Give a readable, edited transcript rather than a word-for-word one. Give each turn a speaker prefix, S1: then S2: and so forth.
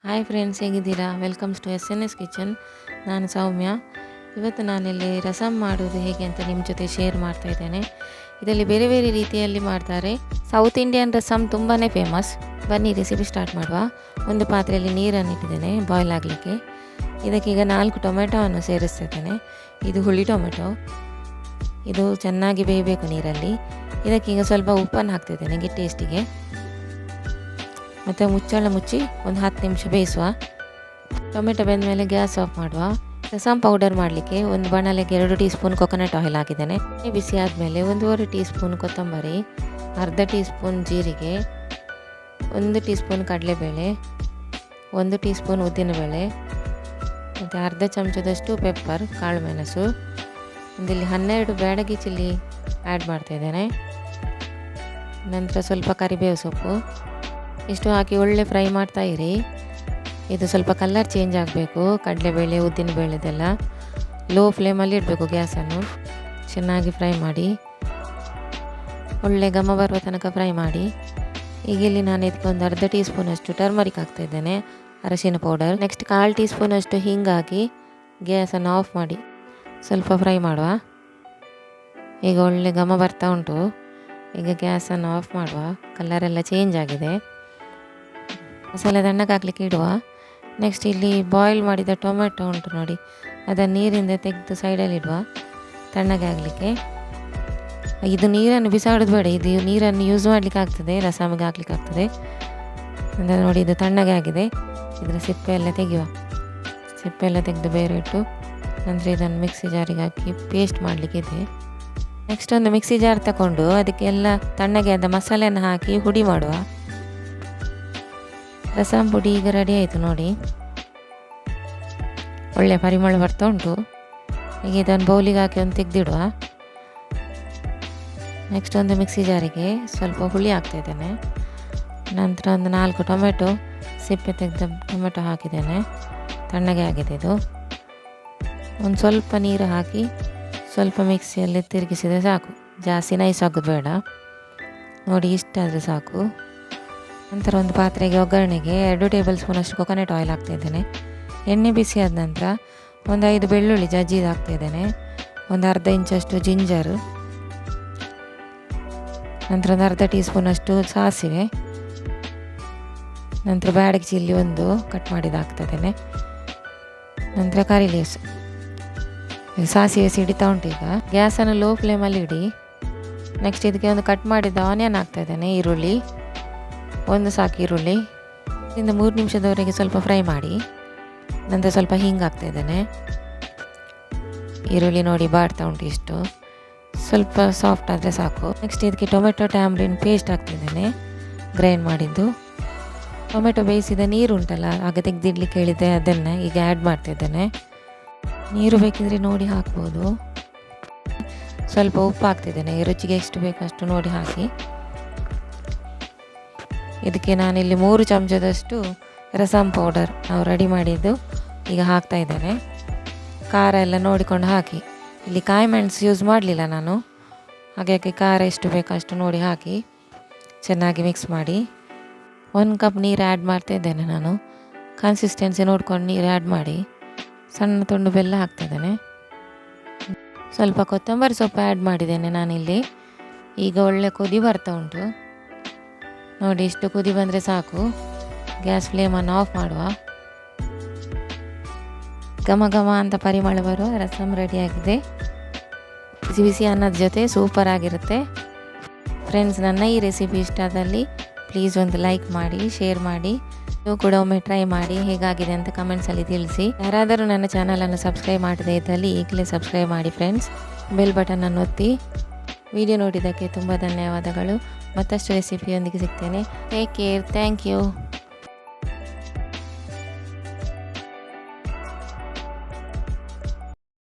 S1: Hi friends, ಹೇಗಿದ್ದೀರಾ? Welcomes to SNS kitchen. ನಾನು ಸೌಮ್ಯ. ಇವತ್ತು ನಾನಿಲ್ಲಿ ರಸಮ್ ಮಾಡೋದು ಹೇಗೆ ಅಂತ ನಿಮ್ಮ ಜೊತೆ ಶೇರ್ ಮಾಡ್ತಾ ಇದ್ದೇನೆ. ಇದರಲ್ಲಿ ಬೇರೆ ಬೇರೆ ರೀತಿಯಲ್ಲಿ ಮಾಡ್ತಾರೆ. ಸೌತ್ ಇಂಡಿಯನ್ ರಸಮ್ ತುಂಬಾ ಫೇಮಸ್. ಬನ್ನಿ ರೆಸಿಪಿ ಸ್ಟಾರ್ಟ್ ಮಾಡುವ. ಒಂದು ಪಾತ್ರೆಯಲ್ಲಿ ನೀರನ್ನು ಇಟ್ಟಿದ್ದೇನೆ ಬಾಯ್ಲ್ ಆಗಲಿಕ್ಕೆ. ಇದಕ್ಕೀಗ 4 ಟೊಮೆಟೊವನ್ನು ಸೇರಿಸ್ತಾ ಇದ್ದೇನೆ. ಇದು ಹುಳಿ ಟೊಮೆಟೊ. ಇದು ಚೆನ್ನಾಗಿ ಬೇಯಬೇಕು ನೀರಲ್ಲಿ. ಇದಕ್ಕೀಗ ಸ್ವಲ್ಪ ಉಪ್ಪನ್ನು ಹಾಕ್ತಿದ್ದೇನೆ ಟೇಸ್ಟಿಗೆ. ಮತ್ತು ಮುಚ್ಚಳ ಮುಚ್ಚಿ ಒಂದು 10 ನಿಮಿಷ ಬೇಯಿಸುವ. ಟೊಮೆಟೊ ಬೆಂದ ಮೇಲೆ ಗ್ಯಾಸ್ ಆಫ್ ಮಾಡುವ. ರಸಮ್ ಪೌಡರ್ ಮಾಡಲಿಕ್ಕೆ ಒಂದು ಬಾಣಲೆಗೆ 2 ಟೀ ಸ್ಪೂನ್ ಕೊಕೊನಟ್ ಆಯಿಲ್ ಹಾಕಿದ್ದೇನೆ. ಬಿಸಿ ಆದಮೇಲೆ 1.5 ಟೀ ಸ್ಪೂನ್ ಕೊತ್ತಂಬರಿ, ಅರ್ಧ ಟೀ ಸ್ಪೂನ್ ಜೀರಿಗೆ, 1 ಟೀ ಸ್ಪೂನ್ ಕಡಲೆಬೇಳೆ, 1 ಟೀ ಸ್ಪೂನ್ ಉದ್ದಿನಬೇಳೆ, ಮತ್ತು ಅರ್ಧ ಚಮಚದಷ್ಟು ಪೆಪ್ಪರ್ ಕಾಳು ಮೆಣಸು, ಒಂದಿಲ್ಲಿ 12 ಬ್ಯಾಡಗಿ ಚಿಲ್ಲಿ ಆ್ಯಡ್ ಮಾಡ್ತಾಯಿದ್ದೇನೆ. ನಂತರ ಸ್ವಲ್ಪ ಕರಿಬೇವು ಸೊಪ್ಪು ಇಷ್ಟು ಹಾಕಿ ಒಳ್ಳೆ ಫ್ರೈ ಮಾಡ್ತಾ ಇರಿ. ಇದು ಸ್ವಲ್ಪ ಕಲರ್ ಚೇಂಜ್ ಆಗಬೇಕು. ಕಡಲೆಬೇಳೆ ಉದ್ದಿನಬೇಳೆದೆಲ್ಲ ಲೋ ಫ್ಲೇಮಲ್ಲಿ ಇಡಬೇಕು ಗ್ಯಾಸನ್ನು. ಚೆನ್ನಾಗಿ ಫ್ರೈ ಮಾಡಿ, ಒಳ್ಳೆ ಘಮ ಬರುವ ತನಕ ಫ್ರೈ ಮಾಡಿ. ಈಗ ಇಲ್ಲಿ ನಾನು ಇದಕ್ಕೆ ಒಂದು ಅರ್ಧ ಟೀ ಸ್ಪೂನಷ್ಟು ಟರ್ಮರಿಕ್ ಹಾಕ್ತಾಯಿದ್ದೇನೆ, ಅರಶಿನ ಪೌಡರ್. ನೆಕ್ಸ್ಟ್ 1/4 ಟೀ ಸ್ಪೂನಷ್ಟು ಹಿಂಗೆ ಹಾಕಿ ಗ್ಯಾಸನ್ನು ಆಫ್ ಮಾಡಿ ಸ್ವಲ್ಪ ಫ್ರೈ ಮಾಡುವ. ಈಗ ಒಳ್ಳೆ ಘಮ ಬರ್ತಾ ಉಂಟು. ಈಗ ಗ್ಯಾಸನ್ನು ಆಫ್ ಮಾಡುವ. ಕಲರೆಲ್ಲ ಚೇಂಜ್ ಆಗಿದೆ. ಮಸಾಲೆ ತಣ್ಣಗೆ ಹಾಕ್ಲಿಕ್ಕೆ ಇಡುವ. ನೆಕ್ಸ್ಟ್ ಇಲ್ಲಿ ಬಾಯ್ಲ್ ಮಾಡಿದ ಟೊಮೆಟೊ ಉಂಟು ನೋಡಿ, ಅದನ್ನು ನೀರಿಂದ ತೆಗೆದು ಸೈಡಲ್ಲಿ ಇಡುವ ತಣ್ಣಗೆ ಆಗಲಿಕ್ಕೆ. ಇದು ನೀರನ್ನು ಬಿಸಾಡೋದು ಬೇಡ, ಇದು ನೀರನ್ನು ಯೂಸ್ ಮಾಡಲಿಕ್ಕೆ ಆಗ್ತದೆ, ರಸಮಿಗೆ ಹಾಕ್ಲಿಕ್ಕೆ ಆಗ್ತದೆ. ಅಂದರೆ ನೋಡಿ, ಇದು ತಣ್ಣಗೆ ಆಗಿದೆ. ಇದರ ಸಿಪ್ಪೆ ಎಲ್ಲ ತೆಗೆಯುವ. ಸಿಪ್ಪೆ ಎಲ್ಲ ತೆಗೆದು ಬೇರೆ ಇಟ್ಟು ನಂತರ ಇದನ್ನು ಮಿಕ್ಸಿ ಜಾರಿಗೆ ಹಾಕಿ ಪೇಸ್ಟ್ ಮಾಡಲಿಕ್ಕಿದೆ. ನೆಕ್ಸ್ಟ್ ಒಂದು ಮಿಕ್ಸಿ ಜಾರ್ ತಗೊಂಡು ಅದಕ್ಕೆಲ್ಲ ತಣ್ಣಗೆ ಆದ ಮಸಾಲೆಯನ್ನು ಹಾಕಿ ಹುಡಿ ಮಾಡುವ. ರಸಮ್ ಪುಡಿ ಈಗ ರೆಡಿ ಆಯಿತು ನೋಡಿ, ಒಳ್ಳೆ ಪರಿಮಳ ಬರ್ತಾ ಉಂಟು. ಈಗ ಇದನ್ನು ಬೌಲಿಗೆ ಹಾಕಿ ಒಂದು ತೆಗೆದಿಡುವ. ನೆಕ್ಸ್ಟ್ ಒಂದು ಮಿಕ್ಸಿ ಜಾರಿಗೆ ಸ್ವಲ್ಪ ಹುಳಿ ಹಾಕ್ತಾಯಿದ್ದೇನೆ. ನಂತರ ಒಂದು 4 ಟೊಮೆಟೊ ಸಿಪ್ಪೆ ತೆಗೆದ ಟೊಮೆಟೊ ಹಾಕಿದ್ದೇನೆ. ತಣ್ಣಗೆ ಆಗಿದೆ ಇದು. ಒಂದು ಸ್ವಲ್ಪ ನೀರು ಹಾಕಿ ಸ್ವಲ್ಪ ಮಿಕ್ಸಿಯಲ್ಲಿ ತಿರುಗಿಸಿದರೆ ಸಾಕು, ಜಾಸ್ತಿ ನೈಸ್ ಆಗೋದು ಬೇಡ. ನೋಡಿ, ಇಷ್ಟಾದರೆ ಸಾಕು. ನಂತರ ಒಂದು ಪಾತ್ರೆಗೆ ಒಗ್ಗರಣೆಗೆ 2 ಟೇಬಲ್ ಸ್ಪೂನಷ್ಟು ಕೊಕೊನಟ್ ಆಯಿಲ್ ಹಾಕ್ತಾಯಿದ್ದೇನೆ. ಎಣ್ಣೆ ಬಿಸಿ ಆದ ನಂತರ ಒಂದು 5 ಬೆಳ್ಳುಳ್ಳಿ ಜಜ್ಜಿದು ಹಾಕ್ತಾಯಿದ್ದೇನೆ. ಒಂದು ಅರ್ಧ ಇಂಚಷ್ಟು ಜಿಂಜರು, ನಂತರ ಒಂದು ಅರ್ಧ ಟೀ ಸ್ಪೂನಷ್ಟು ಸಾಸಿವೆ, ನಂತರ ಬ್ಯಾಡಗಿ ಚಿಲ್ಲಿ ಒಂದು ಕಟ್ ಮಾಡಿದ್ದು ಹಾಕ್ತಾಯಿದ್ದೇನೆ. ನಂತರ ಕರಿ ಲೀವ್ಸ್. ಸಾಸಿವೆ ಸಿಡಿತಾ ಉಂಟು. ಈಗ ಗ್ಯಾಸನ್ನು ಲೋ ಫ್ಲೇಮಲ್ಲಿ ಇಡಿ. ನೆಕ್ಸ್ಟ್ ಇದಕ್ಕೆ ಒಂದು ಕಟ್ ಮಾಡಿದ ಆನಿಯನ್ ಹಾಕ್ತಾಯಿದ್ದೇನೆ, ಈರುಳ್ಳಿ ಒಂದು ಸಾಕು ಈರುಳ್ಳಿ. ಇದರಿಂದ 3 ನಿಮಿಷದವರೆಗೆ ಸ್ವಲ್ಪ ಫ್ರೈ ಮಾಡಿ. ನಂತರ ಸ್ವಲ್ಪ ಹಿಂಗೆ ಹಾಕ್ತಾಯಿದ್ದೇನೆ. ಈರುಳ್ಳಿ ನೋಡಿ ಬಾಡ್ತಾ ಉಂಟು, ಇಷ್ಟು ಸ್ವಲ್ಪ ಸಾಫ್ಟ್ ಆದರೆ ಸಾಕು. ನೆಕ್ಸ್ಟ್ ಇದಕ್ಕೆ ಟೊಮೆಟೊ ಟ್ಯಾಮ್ರಿನ್ ಪೇಸ್ಟ್ ಹಾಕ್ತಿದ್ದೇನೆ, ಗ್ರೈಂಡ್ ಮಾಡಿದ್ದು. ಟೊಮೆಟೊ ಬೇಯಿಸಿದ ನೀರು ಉಂಟಲ್ಲ, ಆಗ ತೆಗೆದಿಡ್ಲಿಕ್ಕೆ ಹೇಳಿದ್ದೆ, ಅದನ್ನು ಈಗ ಆ್ಯಡ್ ಮಾಡ್ತಿದ್ದೇನೆ. ನೀರು ಬೇಕಿದ್ರೆ ನೋಡಿ ಹಾಕ್ಬೋದು. ಸ್ವಲ್ಪ ಉಪ್ಪು ಹಾಕ್ತಿದ್ದೇನೆ, ರುಚಿಗೆ ಎಷ್ಟು ಬೇಕು ಅಷ್ಟು ನೋಡಿ ಹಾಕಿ. ಇದಕ್ಕೆ ನಾನಿಲ್ಲಿ 3 ಚಮಚದಷ್ಟು ರಸಮ್ ಪೌಡರ್ ನಾವು ರೆಡಿ ಮಾಡಿದ್ದು ಈಗ ಹಾಕ್ತಾಯಿದ್ದೇನೆ. ಖಾರ ಎಲ್ಲ ನೋಡಿಕೊಂಡು ಹಾಕಿ. ಇಲ್ಲಿ ಕಾಯಿ ಮೆಣಸು ಯೂಸ್ ಮಾಡಲಿಲ್ಲ ನಾನು, ಹಾಗಾಗಿ ಖಾರ ಎಷ್ಟು ಬೇಕು ಅಷ್ಟು ನೋಡಿ ಹಾಕಿ ಚೆನ್ನಾಗಿ ಮಿಕ್ಸ್ ಮಾಡಿ. 1 ಕಪ್ ನೀರು ಆ್ಯಡ್ ಮಾಡ್ತಾಯಿದ್ದೇನೆ ನಾನು. ಕನ್ಸಿಸ್ಟೆನ್ಸಿ ನೋಡ್ಕೊಂಡು ನೀರು ಆ್ಯಡ್ ಮಾಡಿ. ಸಣ್ಣ ತುಂಡು ಬೆಲ್ಲ ಹಾಕ್ತಾಯಿದ್ದೇನೆ. ಸ್ವಲ್ಪ ಕೊತ್ತಂಬರಿ ಸೊಪ್ಪು ಆ್ಯಡ್ ಮಾಡಿದ್ದೇನೆ ನಾನಿಲ್ಲಿ. ಈಗ ಒಳ್ಳೆ ಕುದಿ ಬರ್ತಾ ಉಂಟು ನೋಡಿ. ಇಷ್ಟು ಕುದಿ ಬಂದರೆ ಸಾಕು. ಗ್ಯಾಸ್ ಫ್ಲೇಮನ್ನು ಆಫ್ ಮಾಡುವ. ಘಮ ಘಮ ಅಂತ ಪರಿಮಳ ಬರುವ ರಸಮ್ ರೆಡಿಯಾಗಿದೆ. ಬಿಸಿ ಬಿಸಿ ಅನ್ನದ ಜೊತೆ ಸೂಪರ್ ಆಗಿರುತ್ತೆ. ಫ್ರೆಂಡ್ಸ್, ನನ್ನ ಈ ರೆಸಿಪಿ ಇಷ್ಟ ಆದಲ್ಲಿ ಪ್ಲೀಸ್ ಒಂದು ಲೈಕ್ ಮಾಡಿ, ಶೇರ್ ಮಾಡಿ. ನೀವು ಕೂಡ ಒಮ್ಮೆ ಟ್ರೈ ಮಾಡಿ, ಹೇಗಾಗಿದೆ ಅಂತ ಕಮೆಂಟ್ಸಲ್ಲಿ ತಿಳಿಸಿ. ಯಾರಾದರೂ ನನ್ನ ಚಾನಲನ್ನು ಸಬ್ಸ್ಕ್ರೈಬ್ ಮಾಡದೇ ಇದ್ದಲ್ಲಿ ಈಗಲೇ ಸಬ್ಸ್ಕ್ರೈಬ್ ಮಾಡಿ ಫ್ರೆಂಡ್ಸ್. ಬೆಲ್ ಬಟನನ್ನು ಒತ್ತಿ. ವಿಡಿಯೋ ನೋಡಿದ್ದಕ್ಕೆ ತುಂಬ ಧನ್ಯವಾದಗಳು. ಮತ್ತಷ್ಟು ರೆಸಿಪಿಯೊಂದಿಗೆ ಸಿಗ್ತೇನೆ. Take care. Thank you.